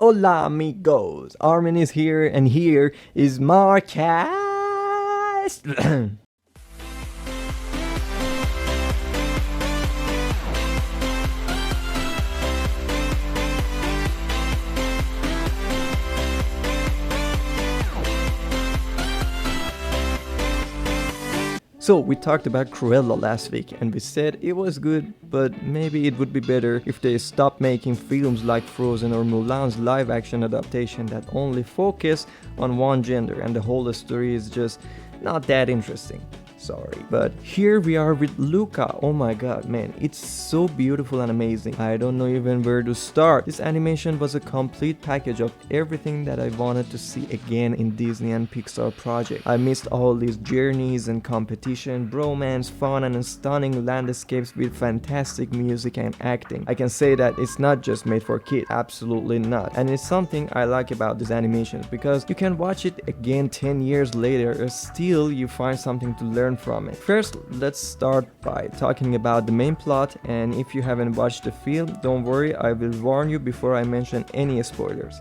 Hola amigos, Armin is here and here is Maarcast. So we talked about Cruella last week and we said it was good, but maybe it would be better if they stopped making films like Frozen or Mulan's live action adaptation that only focus on one gender and the whole story is just not that interesting. Sorry. But here we are with Luca. Oh my god, man, it's so beautiful and amazing. I don't know even where to start. This animation was a complete package of everything that I wanted to see again in Disney and Pixar project. I missed all these journeys and competition, bromance, fun and stunning landscapes with fantastic music and acting. I can say that it's not just made for kids, absolutely not. And it's something I like about these animations because you can watch it again 10 years later and still you find something to learn from it. First, let's start by talking about the main plot, and if you haven't watched the film, don't worry, I will warn you before I mention any spoilers.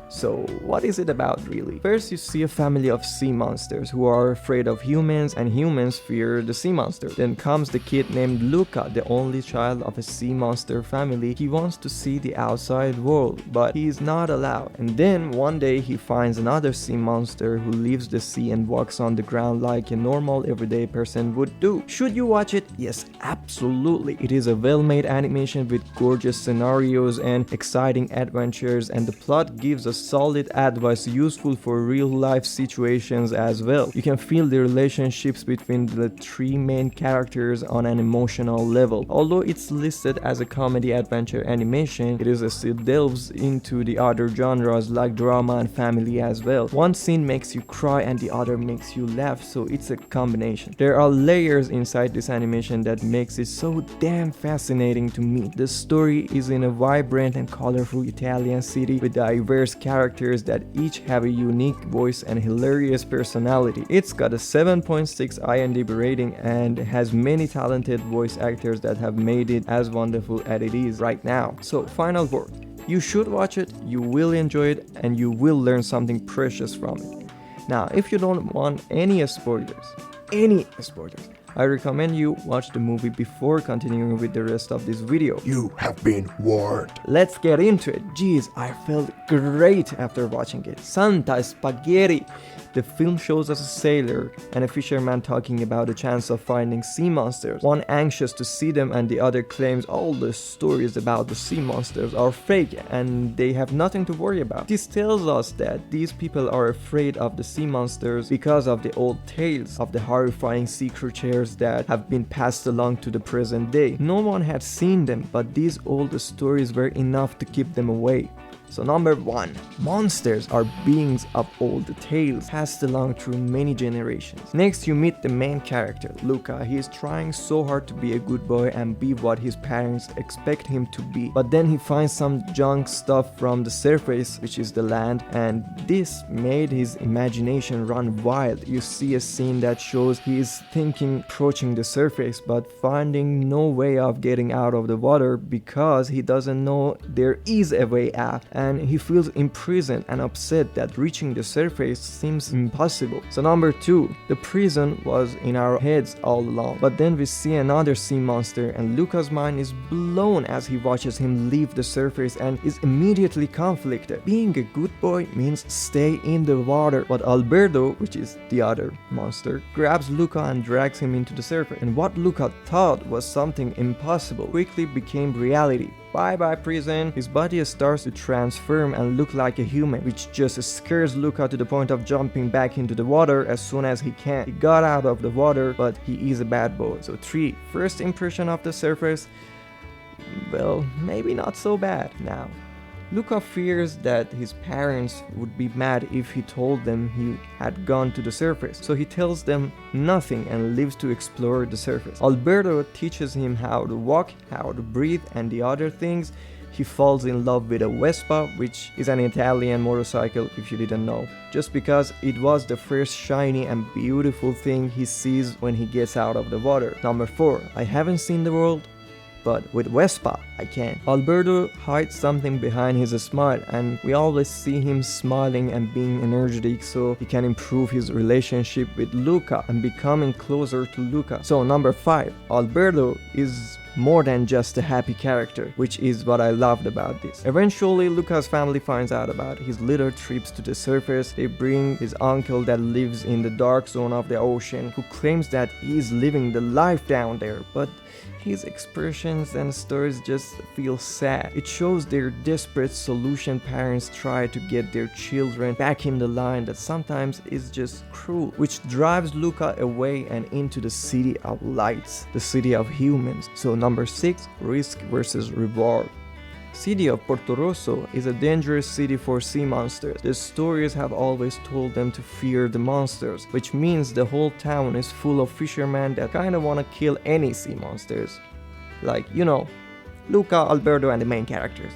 So, what is it about really? First, you see a family of sea monsters who are afraid of humans and humans fear the sea monster. Then comes the kid named Luca, the only child of a sea monster family. He wants to see the outside world, but he is not allowed. And then one day he finds another sea monster who leaves the sea and walks on the ground like a normal everyday person would do. Should you watch it? Yes, absolutely. It is a well-made animation with gorgeous scenarios and exciting adventures, and the plot gives us solid advice useful for real life situations as well. You can feel the relationships between the three main characters on an emotional level. Although it's listed as a comedy adventure animation, it still delves into the other genres like drama and family as well. One scene makes you cry and the other makes you laugh, so it's a combination. There are layers inside this animation that makes it so damn fascinating to me. The story is in a vibrant and colorful Italian city with diverse characters that each have a unique voice and hilarious personality. It's got a 7.6 IMDb rating and has many talented voice actors that have made it as wonderful as it is right now. So, final word. You should watch it, you will enjoy it, and you will learn something precious from it. Now, if you don't want any spoilers, I recommend you watch the movie before continuing with the rest of this video. You have been warned. Let's get into it. Jeez, I felt great after watching it. Santa spaghetti! The film shows us a sailor and a fisherman talking about the chance of finding sea monsters. One anxious to see them and the other claims all the stories about the sea monsters are fake and they have nothing to worry about. This tells us that these people are afraid of the sea monsters because of the old tales of the horrifying sea creatures that have been passed along to the present day. No one had seen them, but these old stories were enough to keep them away. So number 1, monsters are beings of old tales passed along through many generations. Next you meet the main character, Luca. He is trying so hard to be a good boy and be what his parents expect him to be. But then he finds some junk stuff from the surface, which is the land, and this made his imagination run wild. You see a scene that shows he is thinking approaching the surface but finding no way of getting out of the water because he doesn't know there is a way out. And he feels imprisoned and upset that reaching the surface seems impossible. So number 2, the prison was in our heads all along. But then we see another sea monster and Luca's mind is blown as he watches him leave the surface and is immediately conflicted. Being a good boy means stay in the water. But Alberto, which is the other monster, grabs Luca and drags him into the surface. And what Luca thought was something impossible quickly became reality. Bye-bye prison. His body starts to transform and look like a human, which just scares Luca to the point of jumping back into the water as soon as he can. He got out of the water, but he is a bad boy. So 3, first impression of the surface, well, maybe not so bad. Now, Luca fears that his parents would be mad if he told them he had gone to the surface, so he tells them nothing and lives to explore the surface. Alberto teaches him how to walk, how to breathe, and the other things. He falls in love with a Vespa, which is an Italian motorcycle if you didn't know, just because it was the first shiny and beautiful thing he sees when he gets out of the water. Number 4, I haven't seen the world, but with Vespa, I can. Alberto hides something behind his smile, and we always see him smiling and being energetic so he can improve his relationship with Luca and becoming closer to Luca. So number 5, Alberto is more than just a happy character, which is what I loved about this. Eventually, Luca's family finds out about his little trips to the surface. They bring his uncle that lives in the dark zone of the ocean, who claims that he is living the life down there, but his expressions and stories just feel sad. It shows their desperate solution parents try to get their children back in the line that sometimes is just cruel, which drives Luca away and into the city of lights, the city of humans. So number 6, risk versus reward. City of Porto Rosso is a dangerous city for sea monsters. The stories have always told them to fear the monsters, which means the whole town is full of fishermen that kinda wanna kill any sea monsters. Like, Luca, Alberto, and the main characters.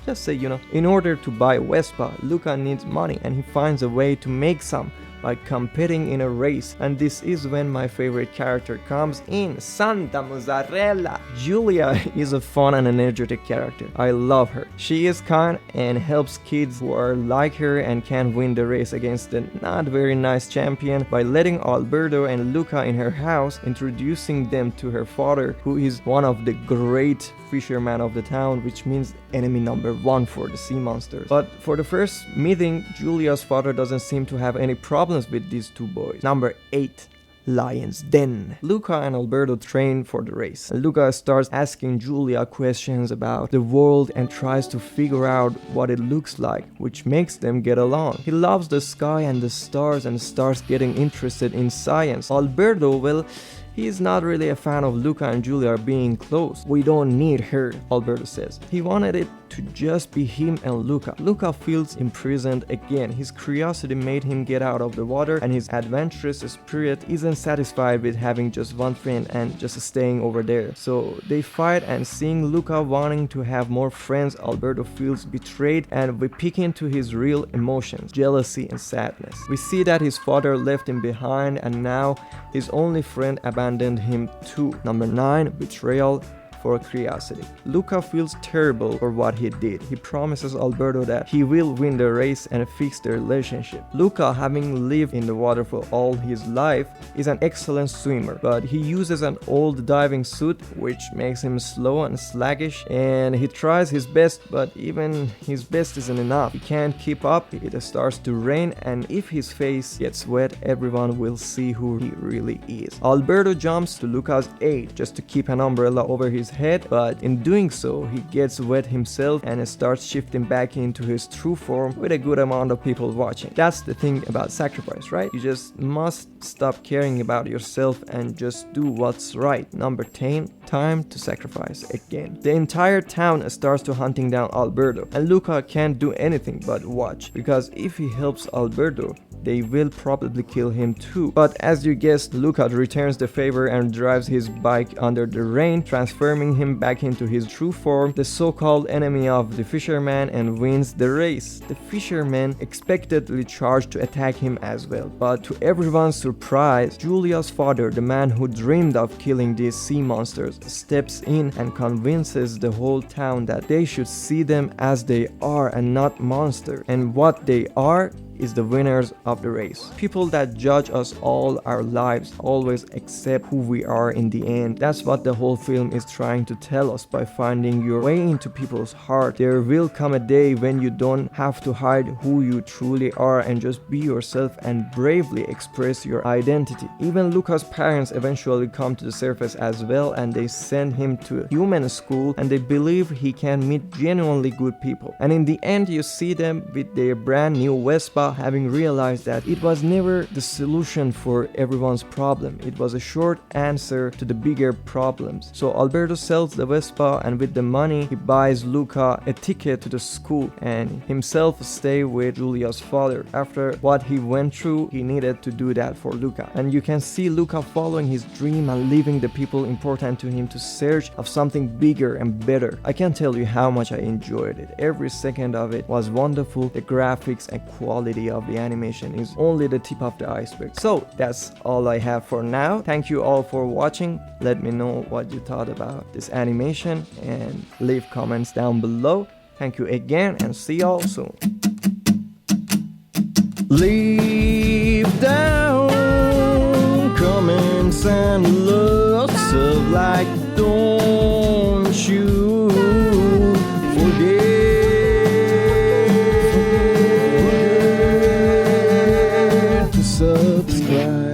Just say, in order to buy Vespa, Luca needs money and he finds a way to make some by competing in a race, and this is when my favorite character comes in, Santa Mozzarella. Giulia is a fun and energetic character. I love her. She is kind and helps kids who are like her and can win the race against the not very nice champion by letting Alberto and Luca in her house, introducing them to her father, who is one of the great fishermen of the town, which means enemy number 1 for the sea monsters. But for the first meeting, Giulia's father doesn't seem to have any problems with these two boys. Number 8, Lion's Den. Luca and Alberto train for the race. Luca starts asking Giulia questions about the world and tries to figure out what it looks like, which makes them get along. He loves the sky and the stars and starts getting interested in science. Alberto, well, he is not really a fan of Luca and Giulia being close. We don't need her, Alberto says. He wanted it to just be him and Luca. Luca feels imprisoned again. His curiosity made him get out of the water, and his adventurous spirit isn't satisfied with having just one friend and just staying over there. So they fight, and seeing Luca wanting to have more friends, Alberto feels betrayed, and we peek into his real emotions, jealousy and sadness. We see that his father left him behind, and now his only friend abandoned him too. Number 9, betrayal for curiosity. Luca feels terrible for what he did. He promises Alberto that he will win the race and fix their relationship. Luca, having lived in the water for all his life, is an excellent swimmer, but he uses an old diving suit which makes him slow and sluggish, and he tries his best, but even his best isn't enough. He can't keep up. It starts to rain, and if his face gets wet, everyone will see who he really is. Alberto jumps to Luca's aid just to keep an umbrella over his head, but in doing so, he gets wet himself and starts shifting back into his true form with a good amount of people watching. That's the thing about sacrifice, right? You just must stop caring about yourself and just do what's right. Number 10, time to sacrifice again. The entire town starts to hunting down Alberto, and Luca can't do anything but watch, because if he helps Alberto, they will probably kill him too. But as you guessed, Luca returns the favor and drives his bike under the rain, transforming him back into his true form, the so-called enemy of the fisherman, and wins the race. The fishermen expectedly charge to attack him as well, but to everyone's surprise, Giulia's father, the man who dreamed of killing these sea monsters, steps in and convinces the whole town that they should see them as they are and not monsters, and what they are is the winners of the race. People that judge us all our lives always accept who we are in the end. That's what the whole film is trying to tell us by finding your way into people's heart. There will come a day when you don't have to hide who you truly are and just be yourself and bravely express your identity. Even Luca's parents eventually come to the surface as well, and they send him to human school, and they believe he can meet genuinely good people. And in the end, you see them with their brand new Vespa, having realized that it was never the solution for everyone's problem. It was a short answer to the bigger problems. So Alberto sells the Vespa, and with the money he buys Luca a ticket to the school and himself stay with Giulia's father. After what he went through, he needed to do that for Luca. And you can see Luca following his dream and leaving the people important to him to search of something bigger and better. I can't tell you how much I enjoyed it. Every second of it was wonderful. The graphics and quality quality of the animation is only the tip of the iceberg. So that's all I have for now. Thank you all for watching. Let me know what you thought about this animation and leave comments down below. Thank you again and see y'all soon. Leave down comments and lots of like, don't you forget to subscribe.